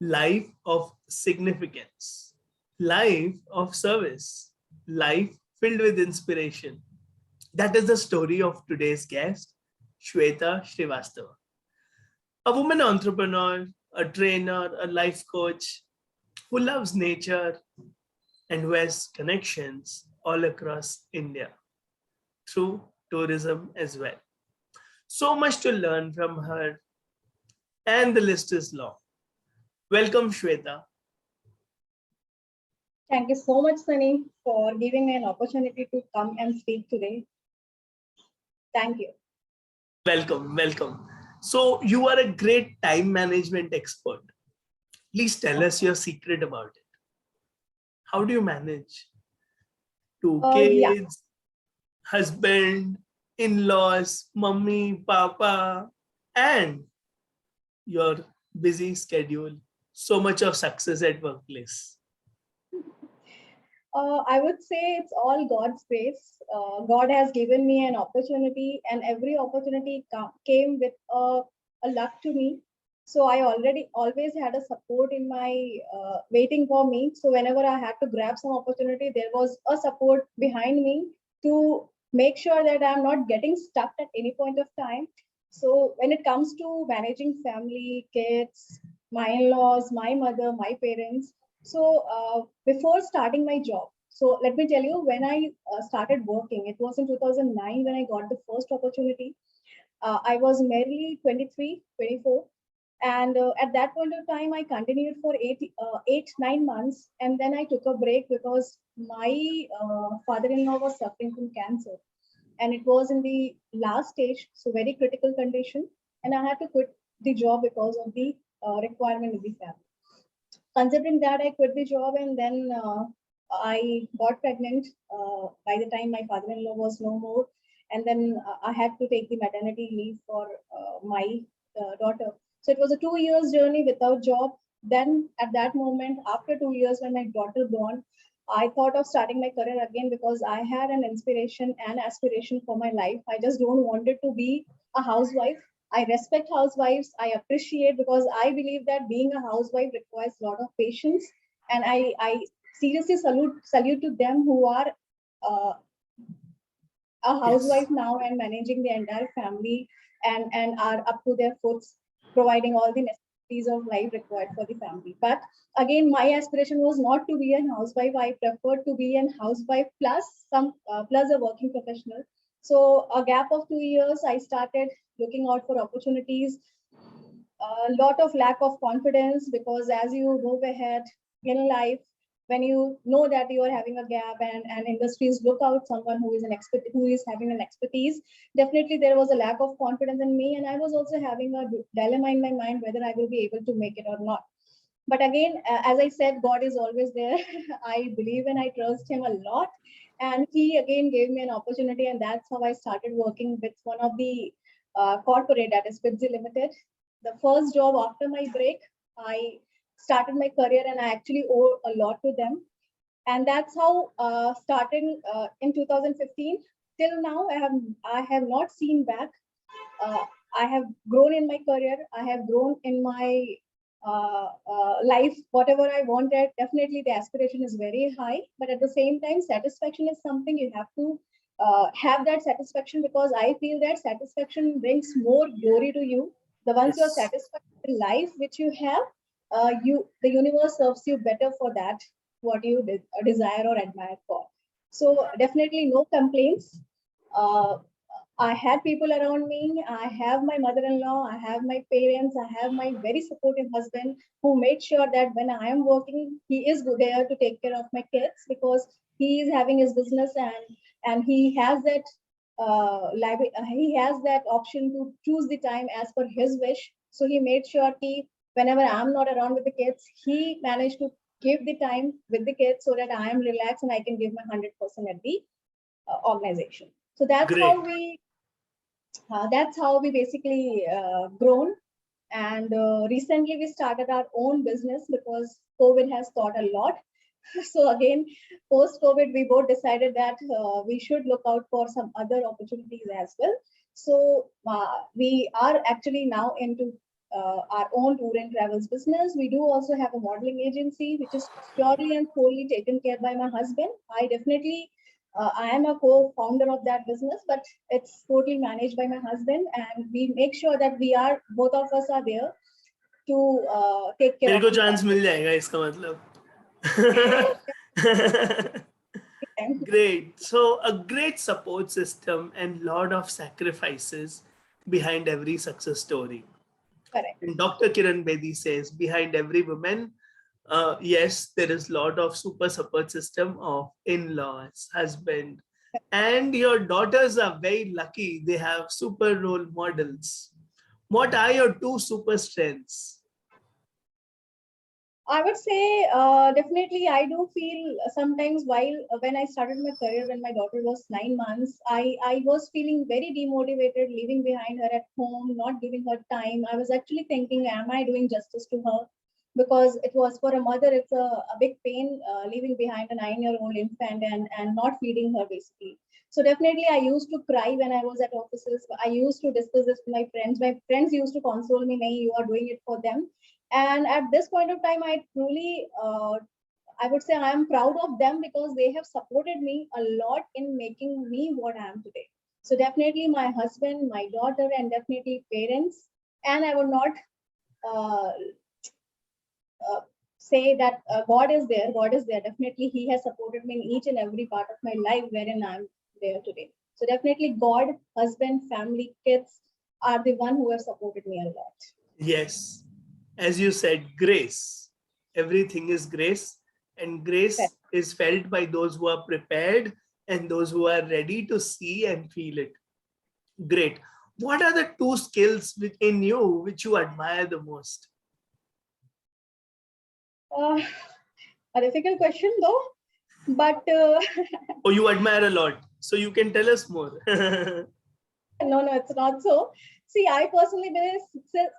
life of significance, life of service, life filled with inspiration. That is the story of today's guest, Shweta Srivastava, a woman entrepreneur, a trainer, a life coach who loves nature and who has connections all across India through tourism as well. So much to learn from her, and the list is long. Welcome, Shweta. Thank you so much, Sunny, for giving me an opportunity to come and speak today. Thank you. Welcome. So, you are a great time management expert. Please tell us your secret about it. How do you manage two Yeah, kids, husband, in-laws, mummy, papa, and your busy schedule? So much of success at workplace. I would say it's all God's grace. God has given me an opportunity, and every opportunity came with a luck to me. So I already always had a support in my waiting for me. So whenever I had to grab some opportunity, there was a support behind me to make sure that I'm not getting stuck at any point of time. So when it comes to managing family, kids, my in-laws, my mother, my parents, so before starting my job, so let me tell you, when I started working, it was in 2009 when I got the first opportunity. I was merely 23, 24. And at that point of time, I continued for 9 months. And then I took a break because my father-in-law was suffering from cancer. And it was in the last stage, so very critical condition. And I had to quit the job because of the requirement of the family. Considering that, I quit the job, and then I got pregnant by the time my father-in-law was no more. And then I had to take the maternity leave for my daughter. So it was a 2 years journey without job. Then at that moment, after 2 years, when my daughter born, I thought of starting my career again because I had an inspiration and aspiration for my life. I just don't wanted to be a housewife. I respect housewives. I appreciate, because I believe that being a housewife requires a lot of patience, and I seriously salute to them who are uh, a Yes. housewife now and managing the entire family, and are up to their foots, providing all the necessities of life required for the family. But again, my aspiration was not to be a housewife. I preferred to be a housewife plus some plus a working professional. So a gap of 2 years, I started looking out for opportunities. A lot of lack of confidence, because as you move ahead in life, when you know that you are having a gap, and industries look out someone who is an expert, who is having an expertise, definitely there was a lack of confidence in me, and I was also having a dilemma in my mind whether I will be able to make it or not. But again, as I said, God is always there. I believe and I trust him a lot, and he again gave me an opportunity, and that's how I started working with one of the corporate, that is Fitzy Limited. The first job after my break, I started my career, and I actually owe a lot to them. And that's how starting in 2015 till now, I have not seen back. uh, I have grown in my career. I have grown in my life. Whatever I wanted, definitely the aspiration is very high. But at the same time, satisfaction is something you have to have that satisfaction, because I feel that satisfaction brings more glory to you. The once you are Yes. satisfied with the life which you have, the universe serves you better for that what you desire or admire for. So definitely no complaints. Uh, I had people around me. I have my mother-in-law. I have my parents. I have my very supportive husband, who made sure that when I am working, he is there to take care of my kids, because he is having his business, and he has that he has that option to choose the time as per his wish. So he made sure he, whenever I'm not around with the kids, he managed to give the time with the kids so that I am relaxed and I can give my 100% at the organization. So Great. that's how we basically grown. And recently we started our own business because COVID has taught a lot. So again, post COVID, we both decided that we should look out for some other opportunities as well. So we are actually now into our own tour and travels business. We do also have a modeling agency, which is purely and solely taken care by my husband. I am a co-founder of that business, but it's totally managed by my husband, and we make sure that both of us are there to take care मेरे of को the chance project. मिल जाएगा इसका मतलब. Great. So a great support system and lot of sacrifices behind every success story. Correct. And Dr. Kiran Bedi says behind every woman, yes, there is lot of super support system of in-laws, husband, and your daughters are very lucky. They have super role models. What are your two super strengths? I would say definitely I do feel sometimes while when I started my career when my daughter was 9 months, I was feeling very demotivated leaving behind her at home, not giving her time. I was actually thinking, am I doing justice to her? Because it was for a mother, it's a big pain leaving behind a 9-year-old infant and not feeding her basically. So definitely I used to cry when I was at offices. I used to discuss this with my friends. My friends used to console me, "Nahi, you are doing it for them." And at this point of time, I truly, I would say I am proud of them because they have supported me a lot in making me what I am today. So definitely my husband, my daughter, and definitely parents. And I would not uh, say that God is there. God is there. Definitely, He has supported me in each and every part of my life wherein I'm there today. So definitely, God, husband, family, kids are the one who have supported me a lot. Yes, as you said, grace. Everything is grace, and grace is felt by those who are prepared and those who are ready to see and feel it. Great. What are the two skills within you which you admire the most? Uh, a difficult question though, but Or you admire a lot, so you can tell us more. no, it's not so. See, I personally believe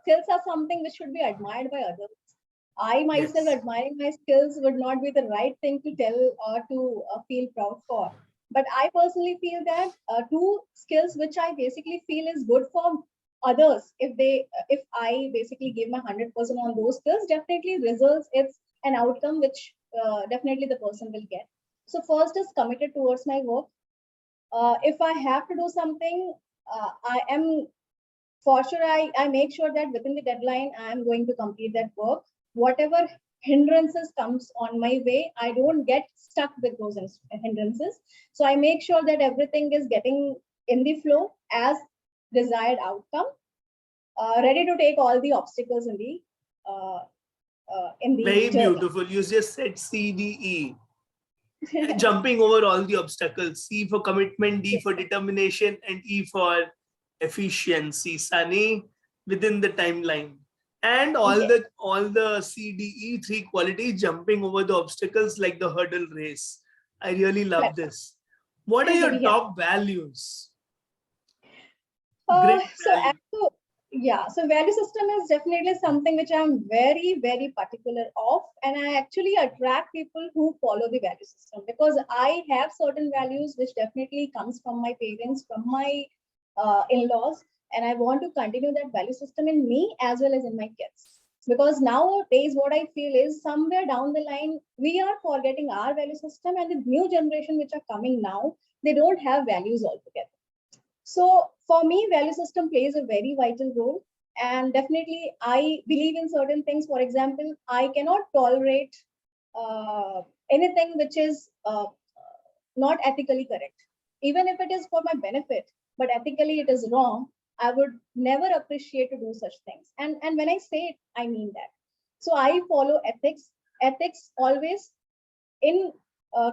skills are something which should be admired by others. I myself Yes. admiring my skills would not be the right thing to tell or to feel proud for. But I personally feel that two skills which I basically feel is good for others. If I basically give my 100% on those skills, definitely results. It's an outcome which definitely the person will get. So first is committed towards my work. If I have to do something, I am for sure I make sure that within the deadline I am going to complete that work. Whatever hindrances comes on my way, I don't get stuck with those hindrances. So I make sure that everything is getting in the flow as desired outcome, ready to take all the obstacles uh, in the Very journey. beautiful. You just said CDE. Jumping over all the obstacles. C for commitment, D for determination, and E for efficiency. Sunny within the timeline. And Yes, all the CDE three qualities jumping over the obstacles like the hurdle race. I really love correct. this. What are your Yeah. top values? Great So, value. yeah, so value system is definitely something which I'm very, very particular of, and I actually attract people who follow the value system because I have certain values which definitely comes from my parents, from my in-laws, and I want to continue that value system in me as well as in my kids. Because nowadays, what I feel is somewhere down the line, we are forgetting our value system, and the new generation which are coming now, they don't have values altogether. So for me, value system plays a very vital role. And definitely, I believe in certain things. For example, I cannot tolerate anything which is not ethically correct, even if it is for my benefit, but ethically it is wrong. I would never appreciate to do such things. And when I say it, I mean that. So I follow ethics. Ethics always in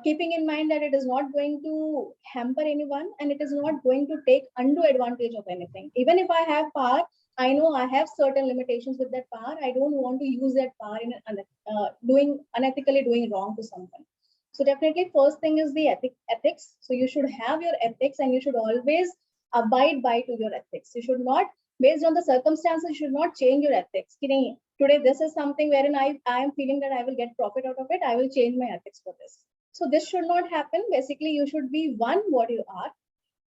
keeping in mind that it is not going to hamper anyone and it is not going to take undue advantage of anything. Even if I have power, I know I have certain limitations with that power. I don't want to use that power in doing unethically doing wrong to someone. So definitely first thing is the ethics. So you should have your ethics and you should always abide by to your ethics. You should not, based on the circumstances, you should not change your ethics. Ki nahi, today this is something wherein I am feeling that I will get profit out of it. I will change my ethics for this. So this should not happen. Basically, you should be one what you are.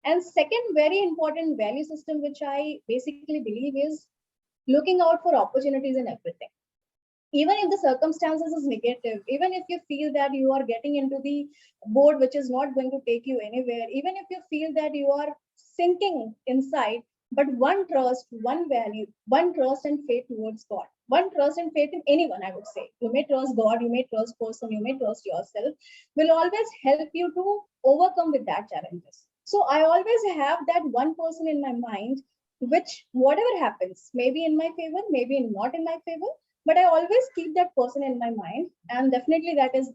And second, very important value system which I basically believe is looking out for opportunities in everything. Even if the circumstances is negative, even if you feel that you are getting into the boat which is not going to take you anywhere, even if you feel that you are sinking inside, but one trust, one value, one trust and faith towards God, one trust and faith in anyone, I would say. You may trust God, you may trust person, you may trust yourself, will always help you to overcome with that challenges. So I always have that one person in my mind, which whatever happens, maybe in my favor, maybe not in my favor, but I always keep that person in my mind, and definitely that is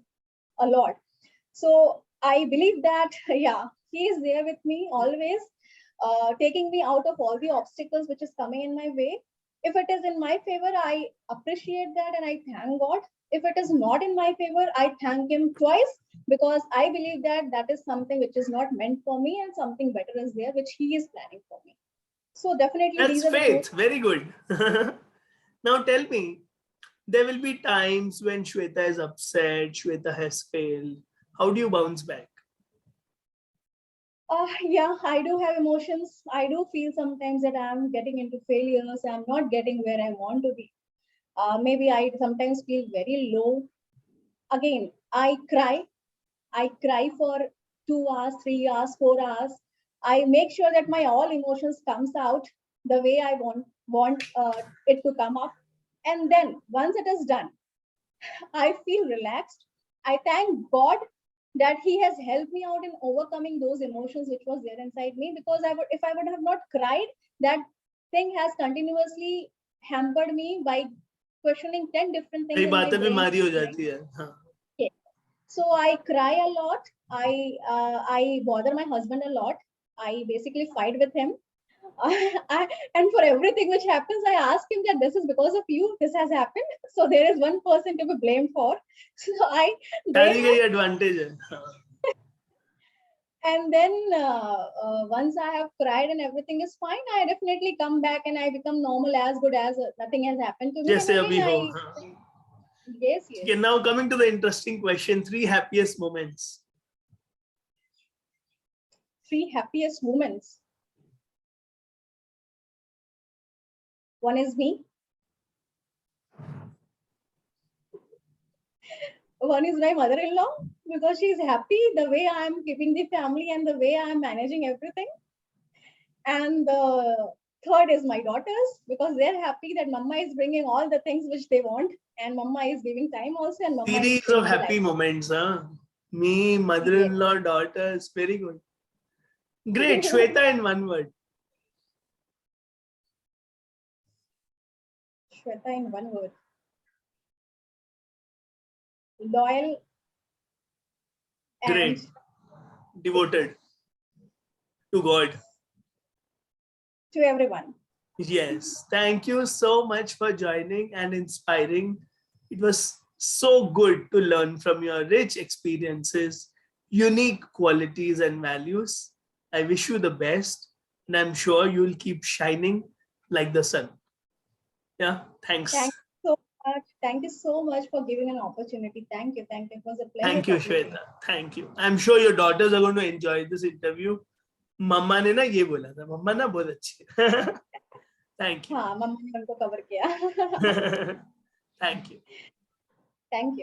a lot. So I believe that, yeah, he is there with me always, taking me out of all the obstacles which is coming in my way. If it is in my favor, I appreciate that and I thank God. If it is not in my favor, I thank him twice, because I believe that that is something which is not meant for me and something better is there which he is planning for me. So definitely That's these are the two. faith. Very good. Now tell me, there will be times when Shweta is upset, Shweta has failed. How do you bounce back? Yeah, I do have emotions. I do feel sometimes that I'm getting into failures. I'm not getting where I want to be. Maybe I sometimes feel very low. Again, I cry. I cry for 2 hours, 3 hours, 4 hours. I make sure that my all emotions comes out the way I want it to come up. And then once it is done, I feel relaxed. I thank God that He has helped me out in overcoming those emotions which was there inside me. Because if I would have not cried, that thing has continuously hampered me by questioning 10 different कई things in my बातें brain. बीमारी हो जाती है. हाँ. Yeah. So I cry a lot. I bother my husband a lot. I basically fight with him. And for everything which happens, I ask him that this is because of you, this has happened. So there is one person to be blamed for. So I blame सारी him. कई advantage है. हाँ. And then once I have cried and everything is fine, I definitely come back and I become normal, as good as nothing has happened to me. And जैसे अभी again, हो. I, हाँ. yes, Okay, yes. now coming to the interesting question, 3 happiest moments. 3 happiest moments. One is me. One is my mother-in-law, because she's happy the way I'm keeping the family and the way I'm managing everything. And the third is my daughters, because they're happy that mama is bringing all the things which they want, and mama is giving time also, and mama is Series of changing the happy life. moments. Huh? Me, Yes. mother-in-law, daughters. Very good. Great. Shweta in one word. Shweta in one word. Loyal and Great. Devoted to God. to everyone. Yes. Thank you so much for joining and inspiring. It was so good to learn from your rich experiences, unique qualities, and values. I wish you the best, and I'm sure you'll keep shining like the sun. Yeah. Thanks. Thank you so much. Thank you so much for giving an opportunity. Thank you. Thank you. It was a pleasure Thank you, talking to you. Shweta. Thank you. I'm sure your daughters are going to enjoy this interview. मम्मा ने ना ये बोला था, मम्मा ना बहुत अच्छी है. Thank you. हाँ, मम्मा ने उनको कवर किया. Thank you. Thank you.